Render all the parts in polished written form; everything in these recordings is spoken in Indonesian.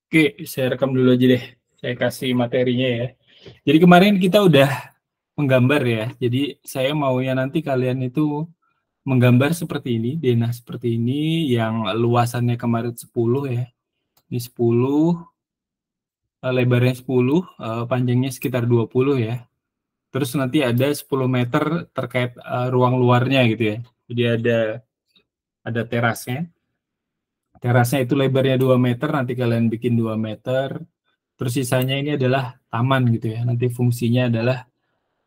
Oke, saya rekam dulu aja deh. Saya kasih materinya ya. Jadi kemarin kita udah menggambar ya. Jadi saya maunya nanti kalian itu menggambar seperti ini, denah seperti ini yang luasannya kemarin 10 ya. Ini 10, lebarnya 10, panjangnya sekitar 20 ya. Terus nanti ada 10 meter terkait ruang luarnya gitu ya. Jadi ada terasnya. Terasnya itu lebarnya 2 meter, nanti kalian bikin 2 meter. Terus sisanya ini adalah taman gitu ya. Nanti fungsinya adalah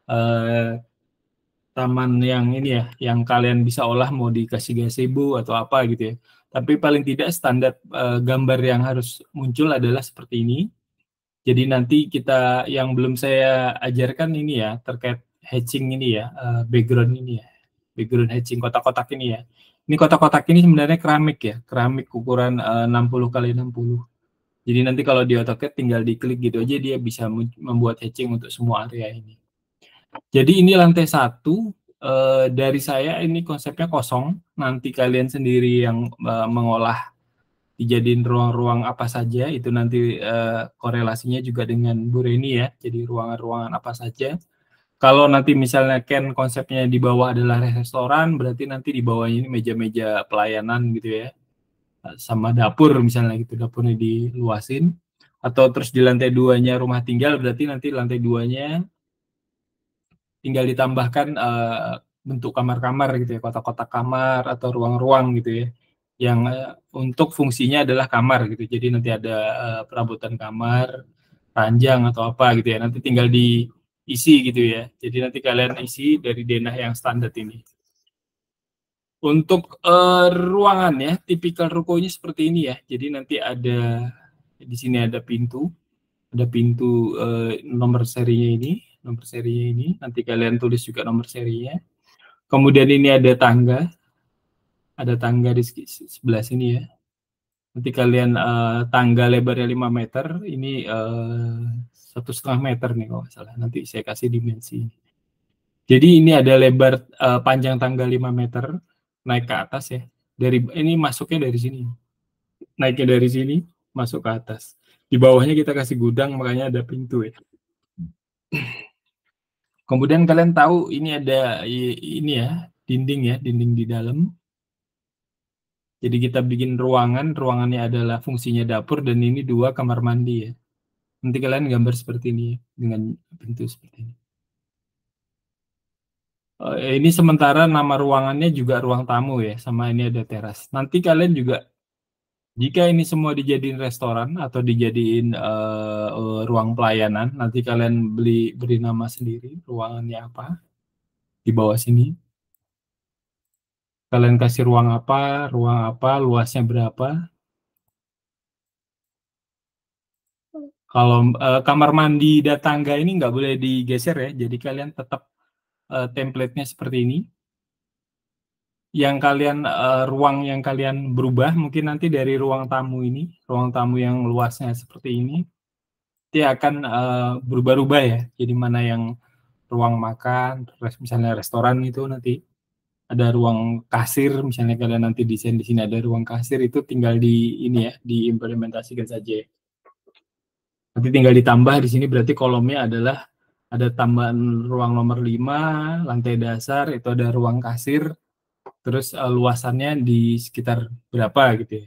eh, taman yang ini ya, yang kalian bisa olah mau dikasih gazebo atau apa gitu ya. Tapi paling tidak standar gambar yang harus muncul adalah seperti ini. Jadi nanti kita yang belum saya ajarkan ini ya terkait hatching ini ya, background ini ya, background hatching kotak-kotak ini ya. Ini kotak-kotak ini sebenarnya keramik ya, keramik ukuran 60 kali 60. Jadi nanti kalau di AutoCAD tinggal diklik gitu aja dia bisa membuat hatching untuk semua area ini. Jadi ini lantai 1, dari saya ini konsepnya kosong. Nanti kalian sendiri yang mengolah dijadiin ruang-ruang apa saja, itu nanti korelasinya juga dengan Bu Reni ya. Jadi ruangan-ruangan apa saja. Kalau nanti misalnya Ken konsepnya di bawah adalah restoran, berarti nanti di bawahnya ini meja-meja pelayanan gitu ya. Sama dapur misalnya gitu, dapurnya diluasin. Atau terus di lantai 2-nya rumah tinggal, berarti nanti lantai 2-nya tinggal ditambahkan bentuk kamar-kamar gitu ya, kotak-kotak kamar atau ruang-ruang gitu ya, yang untuk fungsinya adalah kamar gitu. Jadi nanti ada perabotan kamar, ranjang atau apa gitu ya, nanti tinggal diisi gitu ya. Jadi nanti kalian isi dari denah yang standar ini. Untuk ruangan ya, tipikal rukonya seperti ini ya. Jadi nanti ada di sini ada pintu nomor serinya ini, nanti kalian tulis juga nomor serinya. Kemudian ini ada tangga di sebelah sini ya. Nanti kalian tangga lebarnya 5 meter, ini 1,5 meter nih kalau nggak salah. Nanti saya kasih dimensi. Jadi ini ada lebar panjang tangga 5 meter naik ke atas ya. Ini masuknya dari sini. Naiknya dari sini masuk ke atas. Di bawahnya kita kasih gudang, makanya ada pintu ya. Kemudian kalian tahu ini ada ini ya, dinding di dalam. Jadi kita bikin ruangannya adalah fungsinya dapur dan ini 2 kamar mandi ya. Nanti kalian gambar seperti ini ya, dengan pintu seperti ini. Ini sementara nama ruangannya juga ruang tamu ya, sama ini ada teras. Nanti kalian juga jika ini semua dijadiin restoran atau dijadiin ruang pelayanan, nanti kalian beri nama sendiri ruangannya apa di bawah sini. Kalian kasih ruang apa, luasnya berapa. Kalau kamar mandi dan tangga ini nggak boleh digeser ya, jadi kalian tetap template-nya seperti ini. Ruang yang kalian berubah mungkin nanti dari ruang tamu yang luasnya seperti ini, dia akan berubah-ubah ya. Jadi mana yang ruang makan, misalnya restoran itu nanti ada ruang kasir, misalnya kalian nanti desain di sini ada ruang kasir, itu tinggal diimplementasikan saja. Nanti tinggal ditambah di sini berarti kolomnya adalah ada tambahan ruang nomor 5, lantai dasar itu ada ruang kasir, terus luasannya di sekitar berapa gitu ya.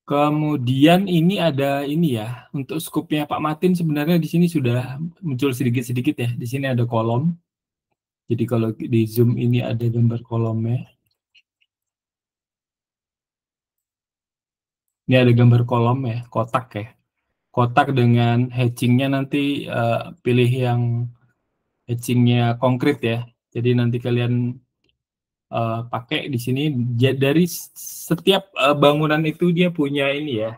Kemudian ini ada ini ya, untuk skupnya Pak Martin sebenarnya di sini sudah muncul sedikit-sedikit ya. Di sini ada kolom. Jadi kalau di zoom ini ada gambar kolomnya. Ini ada gambar kolom ya, kotak ya. Kotak dengan hatchingnya nanti pilih yang hatchingnya konkret ya. Jadi nanti kalian pakai di sini dari setiap bangunan itu dia punya ini ya,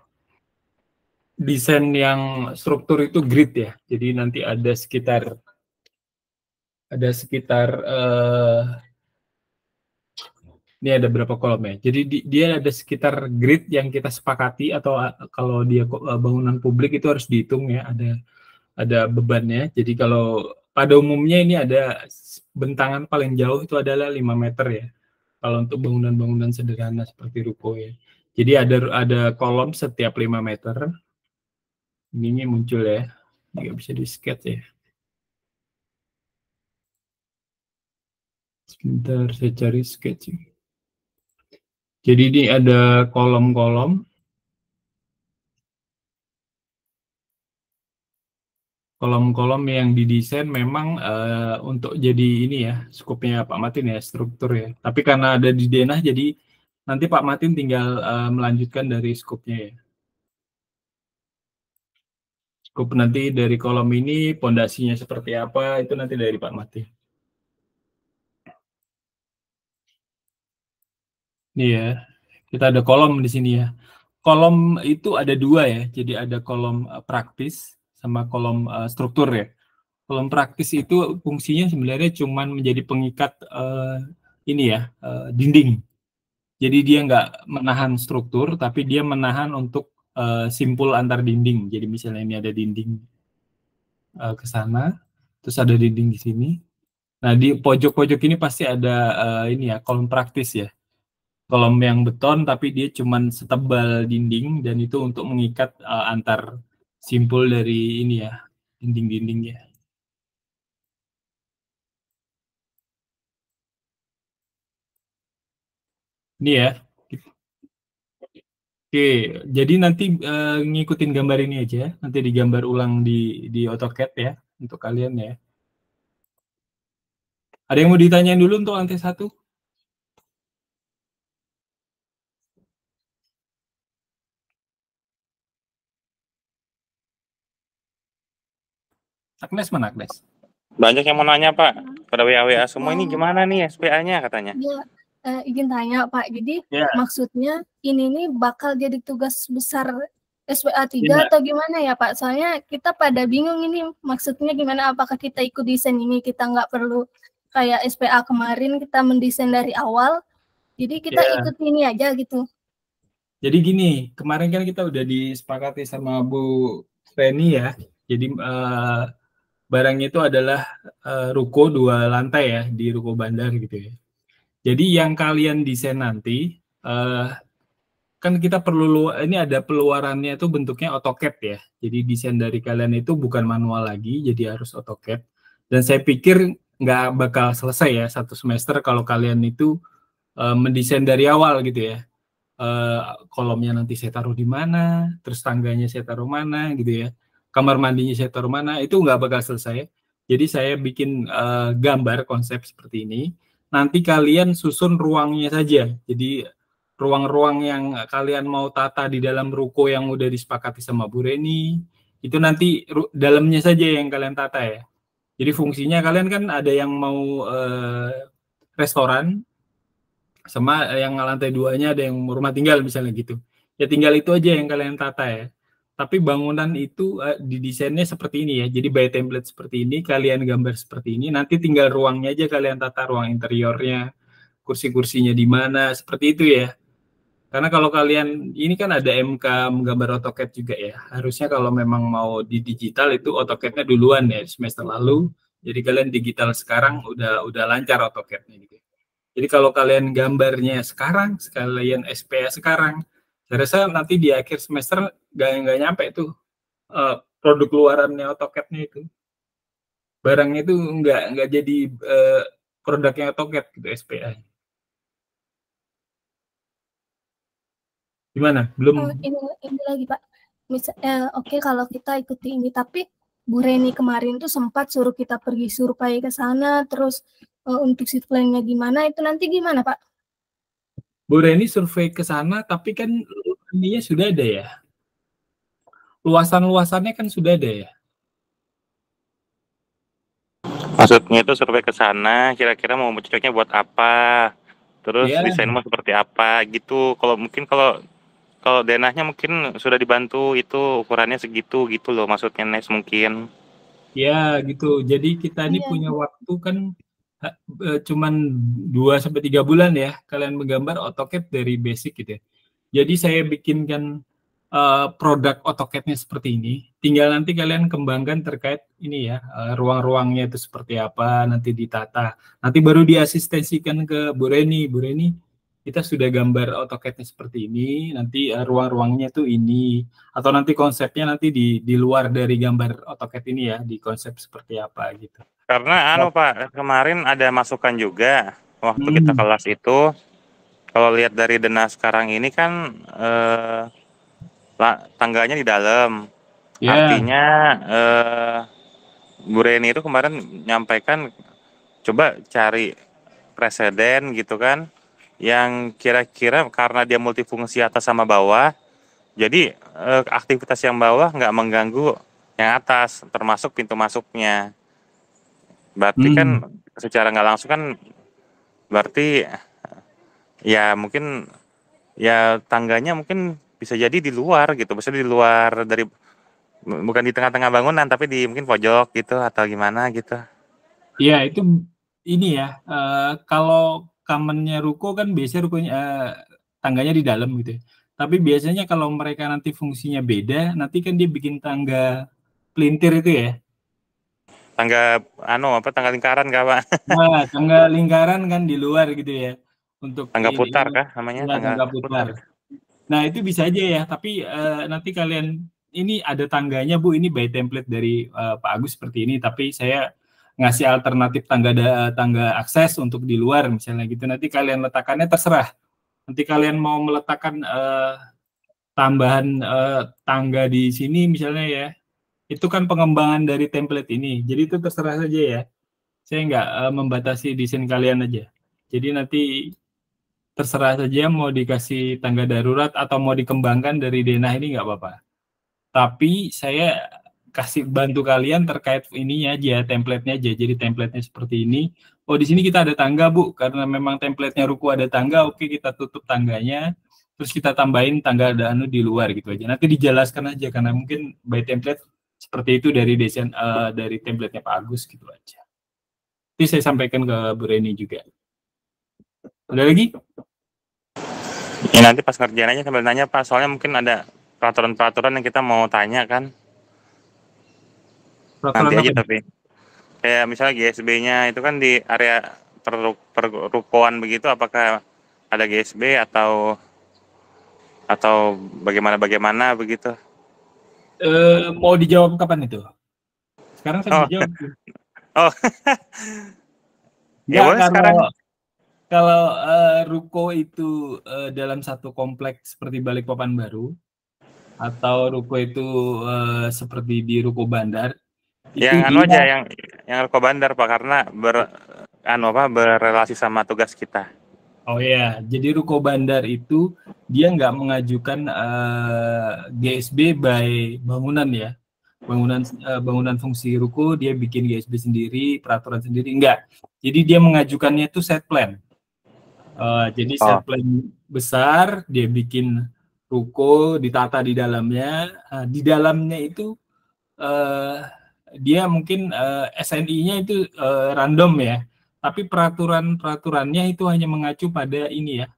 desain yang struktur itu grid ya. Jadi nanti ada sekitar ini ada berapa kolom ya. Jadi dia ada sekitar grid yang kita sepakati, atau kalau dia bangunan publik itu harus dihitung ya, ada bebannya. Jadi kalau pada umumnya ini ada bentangan paling jauh itu adalah 5 meter ya. Kalau untuk bangunan-bangunan sederhana seperti ruko ya. Jadi ada kolom setiap 5 meter. Ini muncul ya. Nggak bisa di sketch ya. Sebentar saya cari sketch. Jadi ini ada kolom-kolom. Kolom-kolom yang didesain memang untuk jadi ini ya, skupnya Pak Matin ya, struktur ya. Tapi karena ada di denah, jadi nanti Pak Matin tinggal melanjutkan dari skupnya ya. Skup nanti dari kolom ini, pondasinya seperti apa, itu nanti dari Pak Matin. Ini ya, kita ada kolom di sini ya. Kolom itu ada dua ya, jadi ada kolom praktis sama kolom struktur ya. Kolom praktis itu fungsinya sebenarnya cuma menjadi pengikat ini ya, dinding. Jadi dia nggak menahan struktur, tapi dia menahan untuk simpul antar dinding. Jadi misalnya ini ada dinding ke sana, terus ada dinding di sini. Nah di pojok-pojok ini pasti ada ini ya, kolom praktis ya. Kolom yang beton, tapi dia cuma setebal dinding, dan itu untuk mengikat antar simpul dari ini ya, dinding-dindingnya. Ini ya. Oke, jadi nanti ngikutin gambar ini aja, nanti digambar ulang di AutoCAD ya, untuk kalian ya. Ada yang mau ditanyain dulu untuk lantai 1? Agnes mana Agnes? Banyak yang mau nanya Pak, pada WA semua ini gimana nih SPA-nya katanya? Ya, izin tanya Pak, jadi maksudnya ini nih bakal jadi tugas besar SPA 3 atau gimana ya Pak? Soalnya kita pada bingung ini maksudnya gimana, apakah kita ikut desain ini, kita nggak perlu kayak SPA kemarin kita mendesain dari awal, jadi kita ikut ini aja gitu. Jadi gini, kemarin kan kita udah disepakati sama Bu Reni ya, jadi barangnya itu adalah ruko 2 lantai ya, di ruko bandar gitu ya. Jadi yang kalian desain nanti, kan kita perlu, ini ada peluarannya itu bentuknya AutoCAD ya. Jadi desain dari kalian itu bukan manual lagi, jadi harus AutoCAD. Dan saya pikir nggak bakal selesai ya 1 semester kalau kalian itu mendesain dari awal gitu ya. Kolomnya nanti saya taruh di mana, terus tangganya saya taruh mana gitu ya. Kamar mandinya saya taruh mana, itu nggak bakal selesai. Jadi saya bikin gambar konsep seperti ini. Nanti kalian susun ruangnya saja. Jadi ruang-ruang yang kalian mau tata di dalam ruko yang udah disepakati sama Bu Reni, itu nanti dalamnya saja yang kalian tata ya. Jadi fungsinya kalian kan ada yang mau restoran, sama yang lantai 2-nya ada yang rumah tinggal misalnya gitu. Ya tinggal itu aja yang kalian tata ya. Tapi bangunan itu didesainnya seperti ini ya. Jadi by template seperti ini, kalian gambar seperti ini, nanti tinggal ruangnya aja kalian tata, ruang interiornya, kursi-kursinya di mana, seperti itu ya. Karena kalau kalian, ini kan ada MK menggambar AutoCAD juga ya. Harusnya kalau memang mau di digital itu AutoCAD-nya duluan ya, semester lalu. Jadi kalian digital sekarang udah lancar AutoCAD-nya gitu. Jadi kalau kalian gambarnya sekarang, sekalian SPA sekarang, saya rasa nanti di akhir semester nggak nyampe tuh produk luarannya AutoCAD-nya itu. Barangnya itu nggak jadi produknya AutoCAD gitu SPA. Gimana? Belum? Ini lagi Pak. Oke, kalau kita ikuti ini, tapi Bu Reni kemarin tuh sempat suruh kita pergi survei ke sana, terus untuk seat plan-nya gimana, itu nanti gimana Pak? Bu Reni survei ke sana, tapi kan ininya sudah ada ya. Luasan-luasannya kan sudah ada ya. Maksudnya itu survei ke sana, kira-kira mau cocoknya buat apa? Terus desain mau seperti apa gitu. Kalau mungkin kalau denahnya mungkin sudah dibantu itu ukurannya segitu gitu loh maksudnya Nes mungkin. Ya gitu. Jadi kita ini punya waktu kan cuman 2-3 bulan ya kalian menggambar AutoCAD dari basic gitu ya. Jadi saya bikinkan produk AutoCAD-nya seperti ini. Tinggal nanti kalian kembangkan terkait ini ya, ruang-ruangnya itu seperti apa, nanti ditata. Nanti baru diasistensikan ke Bu Reni. Bu Reni kita sudah gambar AutoCAD-nya seperti ini, nanti ruang-ruangnya tuh ini, atau nanti konsepnya nanti di luar dari gambar AutoCAD ini ya, di konsep seperti apa gitu. Karena Pak, kemarin ada masukan juga waktu kita kelas itu, kalau lihat dari Dena sekarang ini kan tangganya di dalam. Artinya Bu Reni itu kemarin menyampaikan coba cari preseden gitu kan, yang kira-kira karena dia multifungsi atas sama bawah, jadi aktivitas yang bawah nggak mengganggu yang atas, termasuk pintu masuknya. Berarti kan secara nggak langsung kan berarti ya mungkin ya tangganya mungkin bisa jadi di luar gitu, bisa di luar dari, bukan di tengah-tengah bangunan tapi di mungkin pojok gitu atau gimana gitu. Iya, itu ini ya, kalau kamennya ruko kan biasanya rukonya tangganya di dalam gitu ya. Tapi biasanya kalau mereka nanti fungsinya beda, nanti kan dia bikin tangga pelintir itu ya. Tangga tangga lingkaran kah, Pak? Nah, tangga lingkaran kan di luar gitu ya. Untuk tangga putar kah namanya? Ya, tangga putar. Nah, itu bisa aja ya, tapi nanti kalian ini ada tangganya Bu, ini by template dari Pak Agus seperti ini, tapi saya ngasih alternatif tangga akses untuk di luar misalnya gitu. Nanti kalian letakkannya terserah. Nanti kalian mau meletakkan tambahan tangga di sini misalnya ya. Itu kan pengembangan dari template ini. Jadi itu terserah saja ya. Saya nggak membatasi desain kalian aja. Jadi nanti terserah saja mau dikasih tangga darurat atau mau dikembangkan dari denah ini nggak apa-apa. Tapi saya kasih bantu kalian terkait ininya aja, template-nya aja. Jadi template-nya seperti ini. Oh, di sini kita ada tangga, Bu. Karena memang template-nya ruko ada tangga, oke kita tutup tangganya. Terus kita tambahin tangga ada di luar gitu aja. Nanti dijelaskan aja karena mungkin by template seperti itu dari desain dari template-nya Pak Agus gitu aja. Nanti saya sampaikan ke Bu Reni juga. Ada lagi? Ya nanti pas ngerjain aja sambil nanya Pak, soalnya mungkin ada peraturan-peraturan yang kita mau tanya kan. Peraturan nanti aja apa? Tapi kayak misalnya GSB-nya itu kan di area perrukoan begitu, apakah ada GSB atau bagaimana begitu? Mau dijawab kapan itu? Sekarang saya dijawab. Oh. Ya, boleh sekarang. Kalau ruko itu dalam satu kompleks seperti Balikpapan Baru atau ruko itu seperti di ruko bandar, yang itu aja yang ruko bandar Pak, karena berrelasi sama tugas kita. Oh ya, jadi ruko bandar itu dia nggak mengajukan GSB by bangunan ya. Bangunan fungsi ruko dia bikin GSB sendiri, peraturan sendiri, enggak. Jadi dia mengajukannya itu set plan. Jadi set plan besar, dia bikin ruko, ditata di dalamnya. Di dalamnya itu dia mungkin SNI-nya itu random ya. Tapi peraturannya itu hanya mengacu pada ini ya,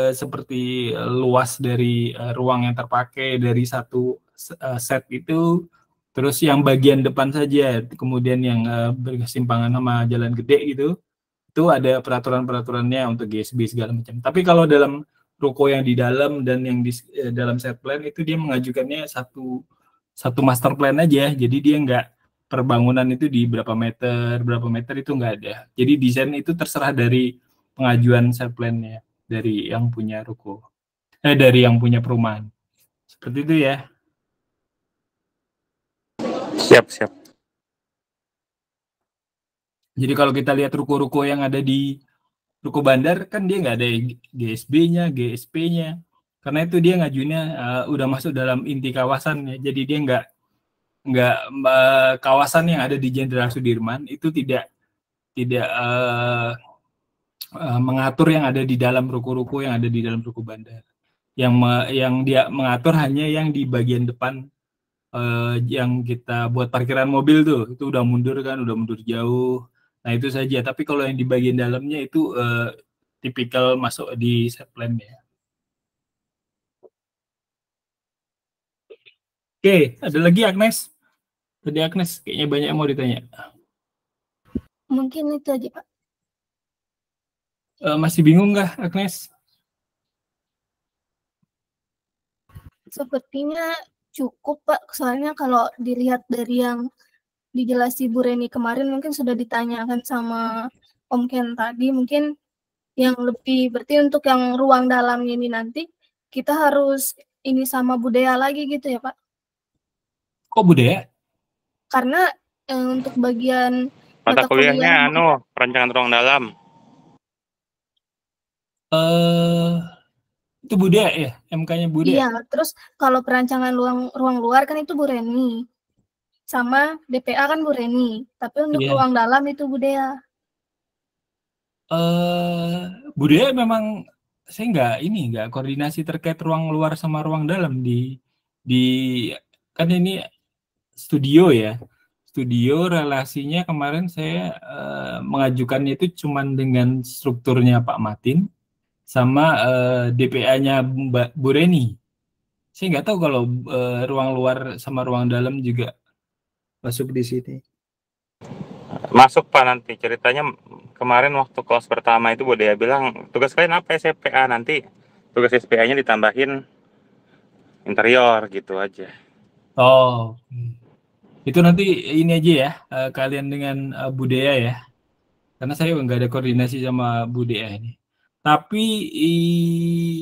seperti luas dari ruang yang terpakai dari satu set itu, terus yang bagian depan saja, kemudian yang berkesimpangan sama jalan gede gitu, itu ada peraturan-peraturannya untuk GSB segala macam. Tapi kalau dalam ruko yang di dalam dan yang di dalam set plan itu dia mengajukannya satu master plan aja, jadi dia nggak perbangunan itu di berapa meter itu nggak ada. Jadi desain itu terserah dari pengajuan set plan-nya dari yang punya ruko, dari yang punya perumahan. Seperti itu ya. Siap. Jadi kalau kita lihat ruko-ruko yang ada di ruko bandar kan dia nggak ada GSB-nya, GSP-nya. Karena itu dia ngajunya udah masuk dalam inti kawasan ya. Jadi dia nggak kawasan yang ada di Jenderal Sudirman itu tidak mengatur yang ada di dalam ruko-ruko yang ada di dalam ruko bandar. Yang dia mengatur hanya yang di bagian depan yang kita buat parkiran mobil tuh, itu udah mundur jauh. Nah itu saja. Tapi kalau yang di bagian dalamnya itu tipikal masuk di set plan ya. Oke, ada lagi Agnes? Tadi Agnes kayaknya banyak yang mau ditanya. Mungkin itu aja Pak. Masih bingung nggak, Agnes? Sepertinya cukup, Pak. Soalnya kalau dilihat dari yang dijelasi Bu Reni kemarin, mungkin sudah ditanyakan sama Om Ken tadi, mungkin yang lebih berarti untuk yang ruang dalam ini nanti kita harus ini sama budaya lagi gitu ya, Pak? Kok budaya? Karena untuk bagian mata kuliahnya perancangan ruang dalam. Itu budaya ya, MK-nya budaya. Iya, terus kalau perancangan ruang luar kan itu Bu Reni, sama DPA kan Bu Reni, tapi untuk ruang dalam itu budaya. Budaya memang saya nggak koordinasi terkait ruang luar sama ruang dalam di kan ini studio ya. Studio relasinya kemarin saya mengajukannya itu cuman dengan strukturnya Pak Matin sama DPA-nya Mbak Bu Reni. Saya nggak tahu kalau ruang luar sama ruang dalam juga masuk di sini. Masuk Pak, nanti ceritanya kemarin waktu kelas pertama itu budaya bilang tugas kalian apa SPA, nanti tugas SPA-nya ditambahin interior gitu aja. Oh, itu nanti ini aja ya, kalian dengan budaya ya, karena saya nggak ada koordinasi sama budaya ini. Tapi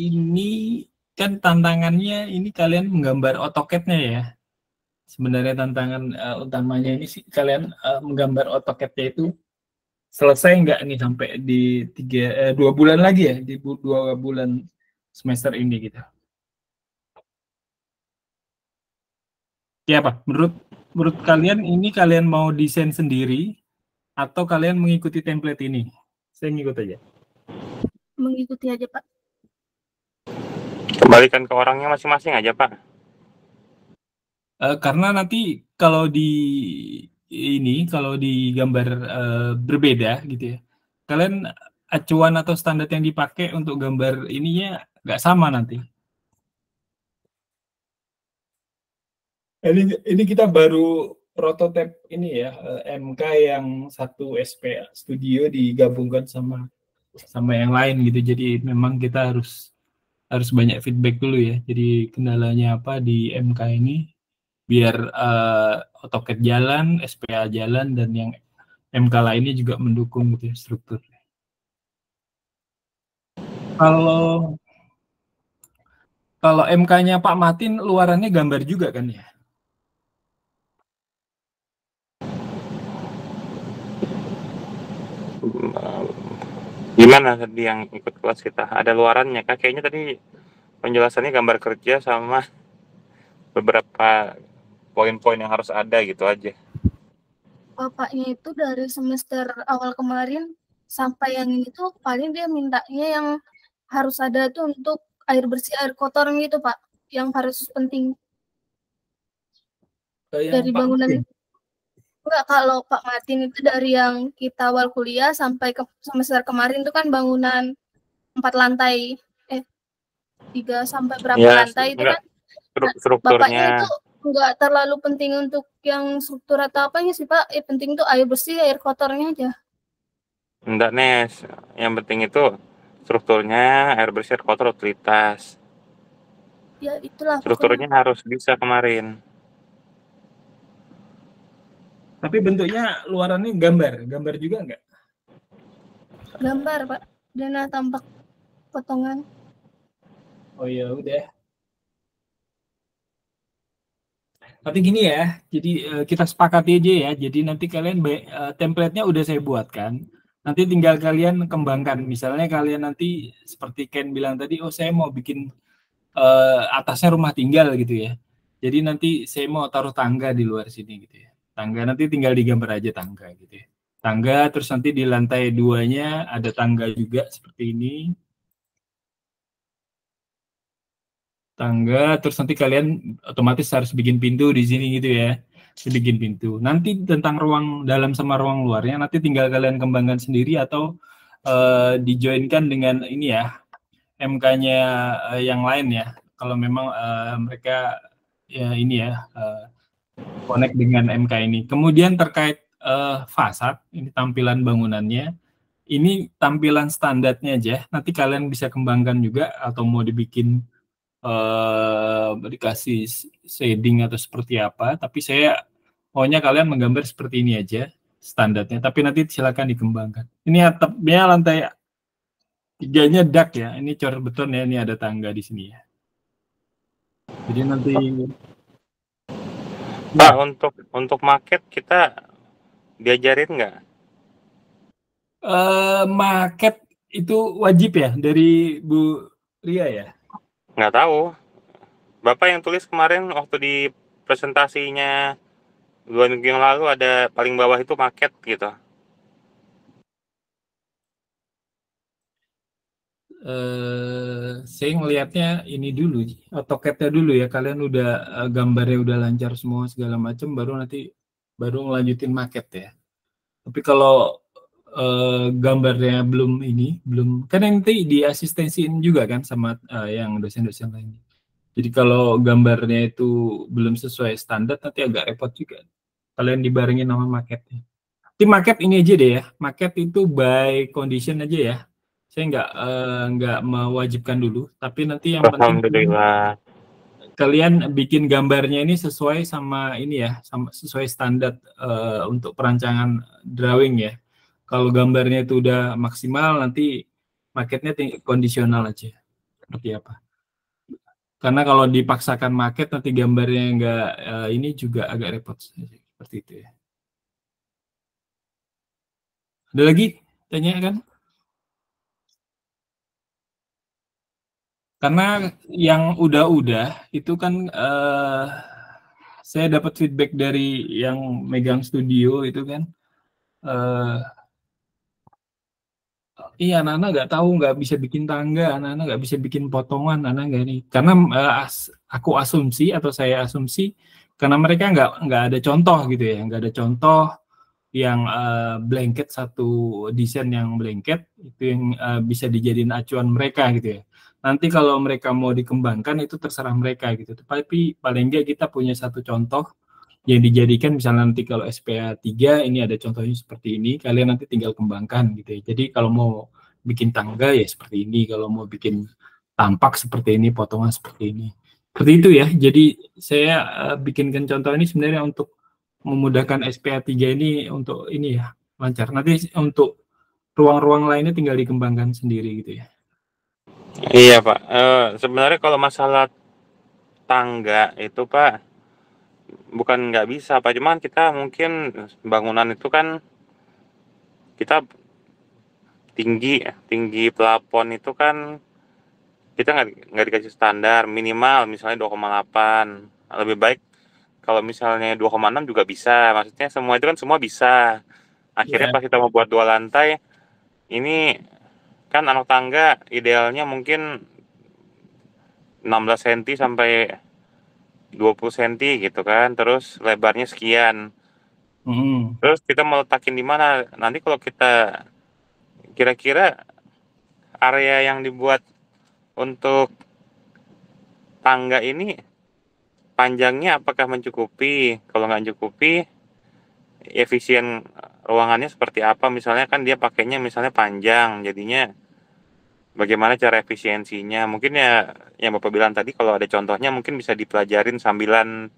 ini kan tantangannya ini kalian menggambar AutoCAD-nya ya. Sebenarnya tantangan utamanya ini sih kalian menggambar AutoCAD-nya itu selesai nggak nih sampai di 2 bulan lagi ya, di 2 bulan semester ini gitu. Ya Pak, menurut kalian ini kalian mau desain sendiri atau kalian mengikuti template ini? Saya ngikut aja. Mengikuti aja Pak. Kembalikan ke orangnya masing-masing aja Pak. Karena nanti kalau di gambar berbeda gitu ya, kalian acuan atau standar yang dipakai untuk gambar ininya nggak sama nanti. Ini kita baru prototipe ini ya, MK yang satu SPA Studio digabungkan sama yang lain gitu. Jadi memang kita harus banyak feedback dulu ya. Jadi kendalanya apa di MK ini biar AutoCAD jalan, SPA jalan, dan yang MK lainnya juga mendukung gitu ya, struktur. Kalau MK-nya Pak Matin luarannya gambar juga kan ya? Gimana tadi yang ikut kelas kita? Ada luarannya Kak? Kayaknya tadi penjelasannya gambar kerja sama beberapa poin-poin yang harus ada gitu aja. Bapaknya itu dari semester awal kemarin sampai yang ini tuh paling dia mintanya yang harus ada tuh untuk air bersih, air kotor gitu Pak, yang harus penting. Dari bangunan. Enggak, kalau Pak Martin itu dari yang kita awal kuliah sampai ke semester kemarin itu kan bangunan 4 lantai, 3 sampai berapa ya, lantai itu kan strukturnya. Bapaknya itu enggak terlalu penting untuk yang struktur atau apanya sih Pak, penting tuh air bersih, air kotornya aja. Enggak Nes, yang penting itu strukturnya, air bersih, air kotor, utilitas. Ya itulah. Strukturnya pokoknya harus bisa kemarin. Tapi bentuknya luarannya gambar juga enggak? Gambar Pak, dan tampak potongan. Oh ya udah. Tapi gini ya, jadi kita sepakati aja ya. Jadi nanti kalian template-nya udah saya buatkan. Nanti tinggal kalian kembangkan. Misalnya kalian nanti seperti Ken bilang tadi, oh saya mau bikin atasnya rumah tinggal gitu ya. Jadi nanti saya mau taruh tangga di luar sini gitu ya. Tangga nanti tinggal digambar aja tangga gitu ya. Tangga, terus nanti di lantai 2-nya ada tangga juga seperti ini. Tangga, terus nanti kalian otomatis harus bikin pintu di sini gitu ya. Bikin pintu. Nanti tentang ruang dalam sama ruang luarnya nanti tinggal kalian kembangkan sendiri atau dijoinkan dengan ini ya, MK-nya yang lain ya. Kalau memang mereka ya ini ya connect dengan MK ini. Kemudian terkait fasad, ini tampilan bangunannya. ini tampilan standarnya aja. Nanti kalian bisa kembangkan juga atau mau dibikin dikasih shading atau seperti apa. Tapi saya maunya kalian menggambar seperti ini aja standarnya. Tapi nanti silakan dikembangkan. Ini atapnya lantai 3-nya dak ya. Ini coret beton ya. Ini ada tangga di sini ya. Jadi nanti Pak, untuk market kita diajarin nggak? Market itu wajib ya dari Bu Ria ya? Nggak tahu. Bapak yang tulis kemarin waktu di presentasinya 2 minggu yang lalu ada paling bawah itu market gitu. Saya ngelihatnya ini dulu, AutoCAD-nya dulu ya. Kalian udah gambarnya udah lancar semua segala macam, baru nanti baru ngelanjutin market ya. Tapi kalau gambarnya belum kan nanti diasistensiin juga kan sama yang dosen-dosen lainnya. Jadi kalau gambarnya itu belum sesuai standar nanti agak repot juga. Kalian dibarengin sama marketnya. Tapi market ini aja deh ya. Market itu by condition aja ya. Saya nggak mewajibkan dulu. Tapi nanti yang penting kalian bikin gambarnya ini sesuai sama ini ya, sama sesuai standar untuk perancangan drawing ya. Kalau gambarnya itu udah maksimal, nanti marketnya kondisional aja. Seperti apa? Karena kalau dipaksakan market nanti gambarnya nggak ini juga agak repot. Seperti itu ya. Ada lagi tanya kan? Karena yang udah itu kan saya dapat feedback dari yang megang studio itu kan. Iya, anak-anak nggak tahu, nggak bisa bikin tangga, anak-anak nggak bisa bikin potongan, anak nggak ini. Karena aku asumsi atau saya asumsi karena mereka nggak ada contoh gitu ya, nggak ada contoh yang blanket satu desain yang blanket itu yang bisa dijadiin acuan mereka gitu ya. Nanti kalau mereka mau dikembangkan itu terserah mereka gitu. Tapi paling nggak kita punya satu contoh yang dijadikan, misalnya nanti kalau SPA 3 ini ada contohnya seperti ini, kalian nanti tinggal kembangkan gitu ya. Jadi kalau mau bikin tangga ya seperti ini, kalau mau bikin tampak seperti ini, potongan seperti ini. Seperti itu ya. Jadi saya bikinkan contoh ini sebenarnya untuk memudahkan SPA 3 ini untuk ini ya, lancar. Nanti untuk ruang-ruang lainnya tinggal dikembangkan sendiri gitu ya. Iya Pak, sebenarnya kalau masalah tangga itu Pak, bukan nggak bisa Pak, cuman kita mungkin bangunan itu kan kita tinggi plafon itu kan kita nggak dikasih standar minimal misalnya 2,8. Lebih baik kalau misalnya 2,6 juga bisa, maksudnya semua itu kan semua bisa. Akhirnya pas kita mau buat 2 lantai, ini kan anak tangga idealnya mungkin 16 cm sampai 20 cm gitu kan, terus lebarnya sekian. Terus kita mau letakin di mana? Nanti kalau kita kira-kira area yang dibuat untuk tangga ini panjangnya apakah mencukupi? Kalau nggak mencukupi, efisien ruangannya seperti apa? Misalnya kan dia pakainya misalnya panjang, jadinya bagaimana cara efisiensinya? Mungkin ya yang Bapak bilang tadi kalau ada contohnya mungkin bisa dipelajarin sambilan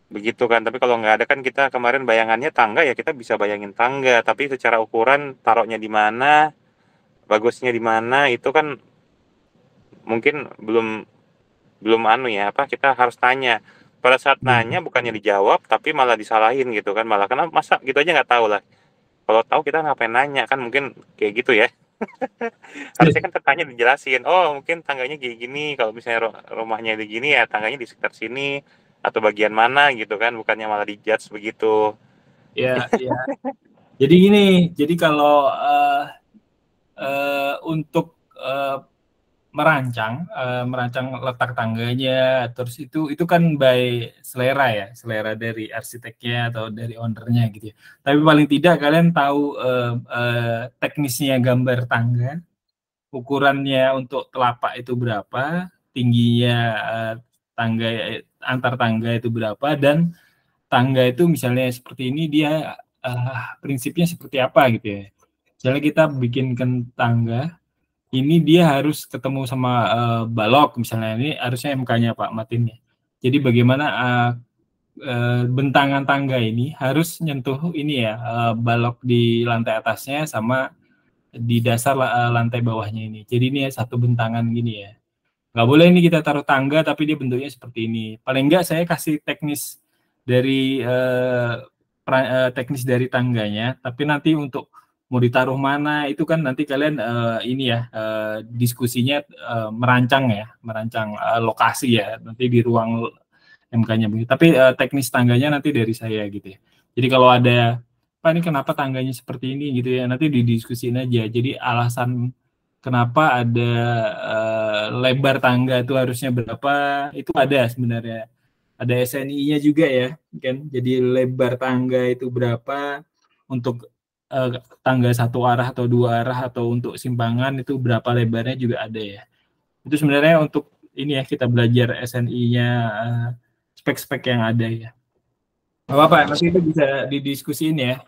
begitu kan. Tapi kalau nggak ada kan kita kemarin bayangannya tangga ya kita bisa bayangin tangga. Tapi secara ukuran taruhnya di mana, bagusnya di mana itu kan mungkin belum kita harus tanya. Pada saat nanya bukannya dijawab tapi malah disalahin gitu kan, malah karena masa gitu aja nggak tahu lah. Kalau tahu kita ngapain nanya kan, mungkin kayak gitu ya. Harusnya kan tanya dijelasin, oh mungkin tangganya kayak gini, kalau misalnya rumahnya di gini ya tangganya di sekitar sini atau bagian mana gitu kan, bukannya malah dijudge begitu. Ya. Jadi gini, jadi kalau untuk merancang letak tangganya, terus itu kan by selera ya, selera dari arsiteknya atau dari ownernya gitu ya. Tapi paling tidak kalian tahu teknisnya gambar tangga, ukurannya untuk telapak itu berapa, tingginya tangga antar tangga itu berapa, dan tangga itu misalnya seperti ini dia prinsipnya seperti apa gitu ya. Misalnya kita bikinkan tangga, ini dia harus ketemu sama balok misalnya, ini harusnya MK-nya Pak Matin ya. Jadi bagaimana bentangan tangga ini harus nyentuh ini ya, balok di lantai atasnya sama di dasar lantai bawahnya ini. Jadi ini ya satu bentangan gini ya. Nggak boleh ini kita taruh tangga tapi dia bentuknya seperti ini. Paling enggak saya kasih teknis dari teknis dari tangganya, tapi nanti untuk mau ditaruh mana itu kan nanti kalian ini ya diskusinya merancang lokasi ya nanti di ruang MK-nya. Tapi teknis tangganya nanti dari saya gitu ya. Jadi kalau ada Pak ini kenapa tangganya seperti ini gitu ya nanti didiskusin aja. Jadi alasan kenapa ada lebar tangga itu harusnya berapa itu ada sebenarnya. Ada SNI-nya juga ya kan. Jadi lebar tangga itu berapa untuk tangga satu arah atau dua arah atau untuk simpangan itu berapa lebarnya juga ada ya. Itu sebenarnya untuk ini ya kita belajar SNI-nya spek-spek yang ada ya. Apa nanti itu bisa didiskusiin ya.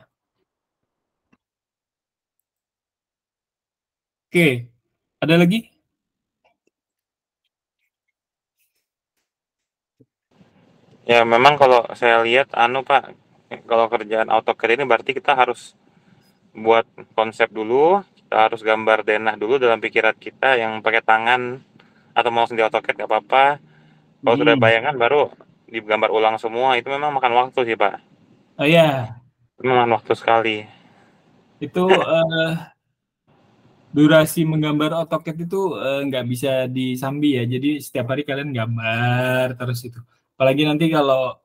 Oke, ada lagi? Ya memang kalau saya lihat Pak, kalau kerjaan AutoCAD ini berarti kita harus buat konsep dulu, kita harus gambar denah dulu dalam pikiran kita yang pakai tangan atau mau di AutoCAD nggak apa-apa. Kalau sudah bayangan baru digambar ulang semua, itu memang makan waktu sih Pak. Oh ya. Makan waktu sekali. Itu durasi menggambar AutoCAD itu nggak bisa disambi ya. Jadi setiap hari kalian gambar terus itu. Apalagi nanti kalau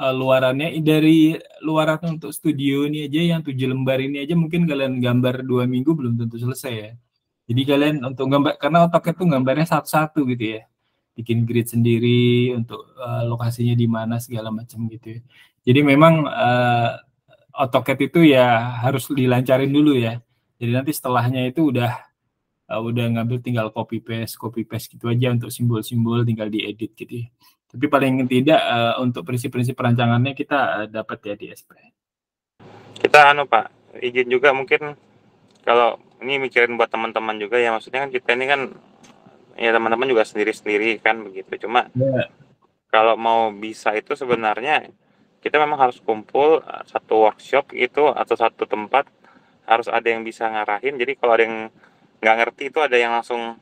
luarannya dari luaran untuk studio ini aja yang 7 lembar ini aja mungkin kalian gambar 2 minggu belum tentu selesai ya. Jadi kalian untuk gambar karena AutoCAD itu gambarnya satu-satu gitu ya. Bikin grid sendiri untuk lokasinya di mana segala macam gitu ya. Jadi memang AutoCAD itu ya harus dilancarin dulu ya. Jadi nanti setelahnya itu udah ngambil tinggal copy paste gitu aja untuk simbol-simbol tinggal diedit gitu ya. Tapi paling tidak untuk prinsip-prinsip perancangannya kita dapat ya di SP. Kita Pak, izin juga mungkin kalau ini mikirin buat teman-teman juga ya, maksudnya kan kita ini kan ya teman-teman juga sendiri-sendiri kan begitu. Cuma kalau mau bisa itu sebenarnya kita memang harus kumpul satu workshop itu atau satu tempat, harus ada yang bisa ngarahin. Jadi kalau ada yang nggak ngerti itu ada yang langsung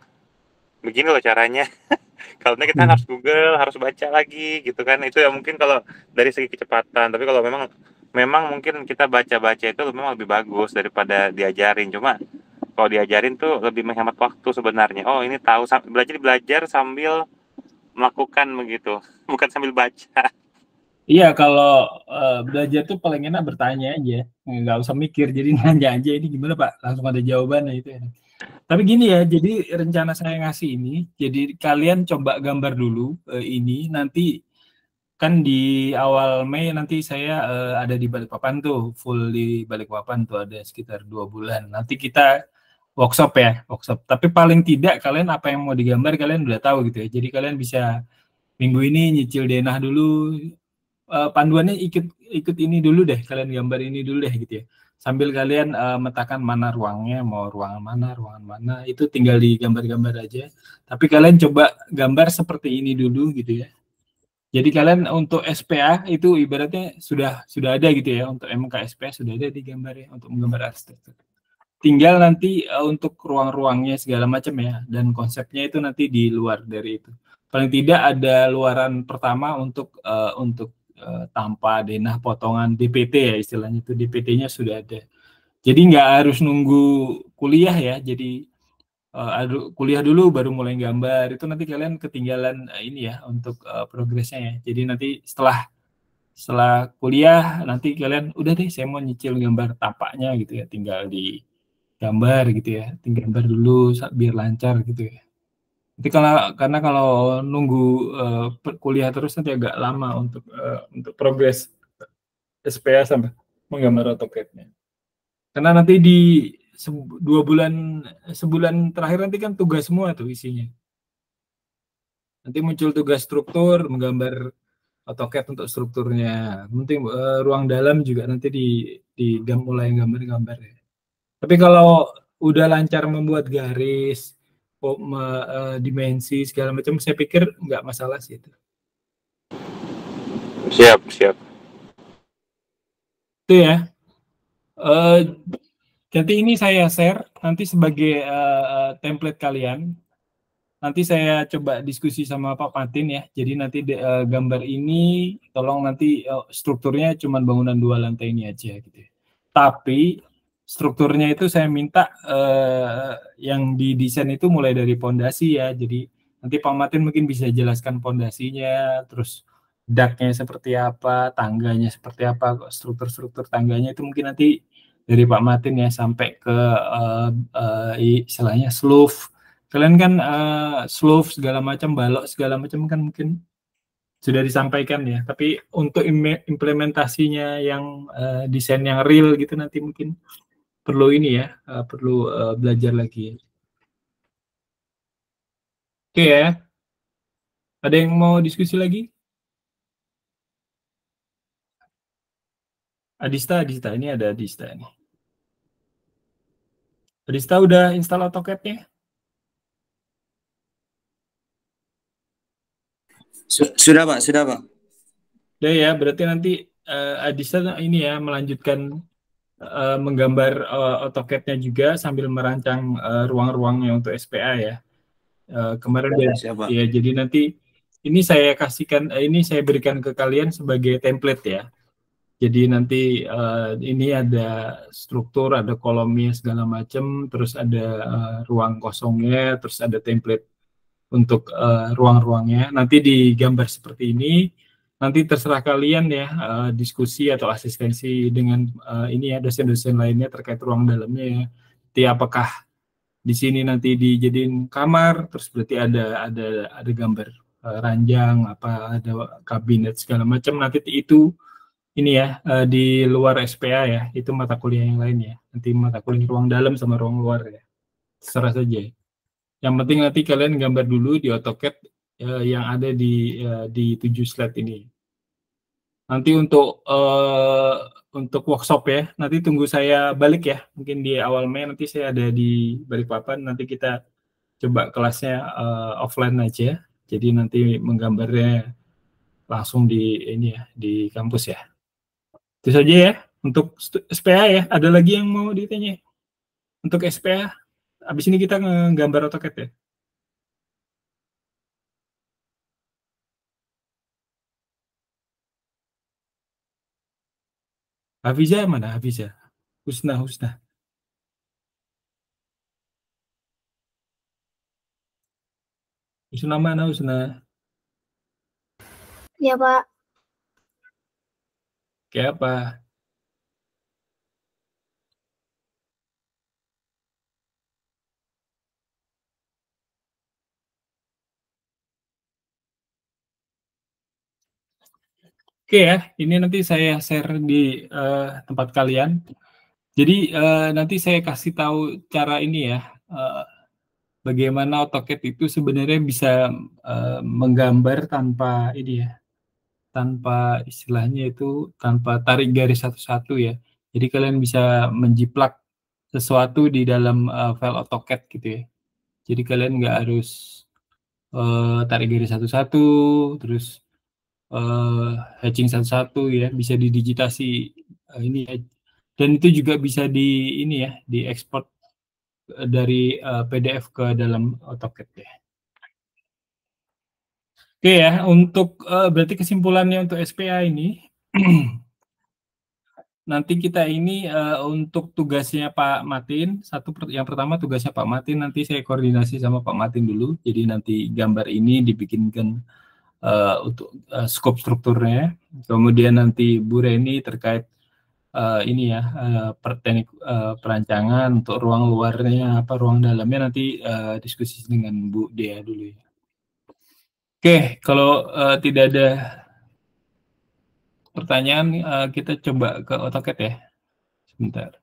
begini loh caranya. Kalau kita harus Google, harus baca lagi gitu kan. Itu ya mungkin kalau dari segi kecepatan. Tapi kalau memang mungkin kita baca-baca itu memang lebih bagus daripada diajarin. Cuma kalau diajarin tuh lebih menghemat waktu sebenarnya. Oh ini tahu, belajar sambil melakukan begitu, bukan sambil baca. Iya, kalau belajar tuh paling enak bertanya aja, nggak usah mikir. Jadi nanya aja ini gimana Pak, langsung ada jawabannya itu enak. Tapi gini ya, jadi rencana saya ngasih ini, jadi kalian coba gambar dulu ini, nanti kan di awal Mei nanti saya ada di Balikpapan tuh, full di Balikpapan tuh ada sekitar 2 bulan. Nanti kita workshop ya, workshop. Tapi paling tidak kalian apa yang mau digambar kalian udah tahu gitu ya. Jadi kalian bisa minggu ini nyicil denah dulu, panduannya ikut ini dulu deh, kalian gambar ini dulu deh gitu ya. Sambil kalian metakan mana ruangnya, mau ruangan mana, itu tinggal digambar-gambar aja. Tapi kalian coba gambar seperti ini dulu gitu ya. Jadi kalian untuk SPA itu ibaratnya sudah ada gitu ya, untuk MK SPA sudah ada di gambar ya untuk menggambar arsitektur. Tinggal nanti untuk ruang-ruangnya segala macam ya, dan konsepnya itu nanti di luar dari itu. Paling tidak ada luaran pertama untuk tanpa denah potongan DPT ya istilahnya, itu DPT-nya sudah ada. Jadi nggak harus nunggu kuliah ya. Jadi kuliah dulu baru mulai gambar, itu nanti kalian ketinggalan ini ya untuk progresnya ya. Jadi nanti setelah kuliah nanti kalian udah deh saya mau nyicil gambar tapaknya gitu ya, tinggal di gambar gitu ya, tinggal gambar dulu biar lancar gitu ya. Nanti karena kalau nunggu kuliah terus nanti agak lama untuk progres SPA sampai menggambar AutoCAD-nya. Karena nanti di 2 bulan, sebulan terakhir nanti kan tugas semua tuh isinya. Nanti muncul tugas struktur, menggambar AutoCAD untuk strukturnya. Nanti ruang dalam juga nanti mulai gambar-gambar ya. Tapi kalau udah lancar membuat garis, dimensi segala macam, saya pikir nggak masalah sih itu. Siap. Itu ya. Jadi ini saya share nanti sebagai template kalian. Nanti saya coba diskusi sama Pak Martin ya. Jadi nanti gambar ini tolong nanti strukturnya cuma bangunan 2 lantai ini aja gitu. Tapi strukturnya itu saya minta yang didesain itu mulai dari pondasi ya. Jadi nanti Pak Martin mungkin bisa jelaskan pondasinya, terus daknya seperti apa, tangganya seperti apa, struktur-struktur tangganya itu mungkin nanti dari Pak Martin ya, sampai ke istilahnya slope. Kalian kan slope segala macam, balok segala macam kan mungkin sudah disampaikan ya. Tapi untuk implementasinya yang desain yang real gitu nanti mungkin perlu ini ya, perlu belajar lagi. Oke ya. Ada yang mau diskusi lagi? Adista, ini ada Adista nih. Adista udah install AutoCAD-nya? Sudah Pak. Udah ya, berarti nanti Adista ini ya melanjutkan menggambar AutoCAD-nya juga sambil merancang ruang-ruangnya untuk SPA ya. Kemarin ya, jadi nanti ini saya kasihkan, ini saya berikan ke kalian sebagai template ya. Jadi nanti ini ada struktur, ada kolomnya segala macam, terus ada ruang kosongnya, terus ada template untuk ruang-ruangnya. Nanti digambar seperti ini. Nanti terserah kalian ya diskusi atau asistensi dengan ini ya dosen-dosen lainnya terkait ruang dalamnya ya. Jadi apakah di sini nanti dijadiin kamar, terus berarti ada gambar ranjang, apa ada kabinet segala macam. Nanti itu ini ya di luar SPA ya, itu mata kuliah yang lain ya. Nanti mata kuliah ruang dalam sama ruang luar ya. Terserah saja. Yang penting nanti kalian gambar dulu di AutoCAD yang ada di 7 slide ini. Nanti untuk workshop ya, nanti tunggu saya balik ya. Mungkin di awal Mei nanti saya ada di Balikpapan. Nanti kita coba kelasnya offline aja. Jadi nanti menggambarnya langsung di ini ya, di kampus ya. Itu saja ya untuk SPA ya. Ada lagi yang mau ditanya? Untuk SPA, habis ini kita nggambar AutoCAD ya. Hafiza mana? Hafiza. Husna. Husna mana Husna? Ya Pak. Kayak apa? Oke ya, ini nanti saya share di tempat kalian. Jadi nanti saya kasih tahu cara ini ya, bagaimana AutoCAD itu sebenarnya bisa menggambar tanpa ini ya, tanpa istilahnya itu tanpa tarik garis satu-satu ya. Jadi kalian bisa menjiplak sesuatu di dalam file AutoCAD gitu ya. Jadi kalian nggak harus tarik garis satu-satu, terus hatching satu-satu ya, bisa didigitasi ini ya. Dan itu juga bisa di ini ya, diekspor dari PDF ke dalam AutoCAD ya. Oke ya, untuk berarti kesimpulannya untuk SPA ini nanti kita ini untuk tugasnya Pak Martin, yang pertama tugasnya Pak Martin, nanti saya koordinasi sama Pak Martin dulu. Jadi nanti gambar ini dibikinkan untuk skop strukturnya. Kemudian nanti Bu Reni terkait ini ya teknik perancangan untuk ruang luarnya apa ruang dalamnya nanti diskusi dengan Bu Dea dulu ya. Oke, kalau tidak ada pertanyaan kita coba ke AutoCAD ya. Sebentar.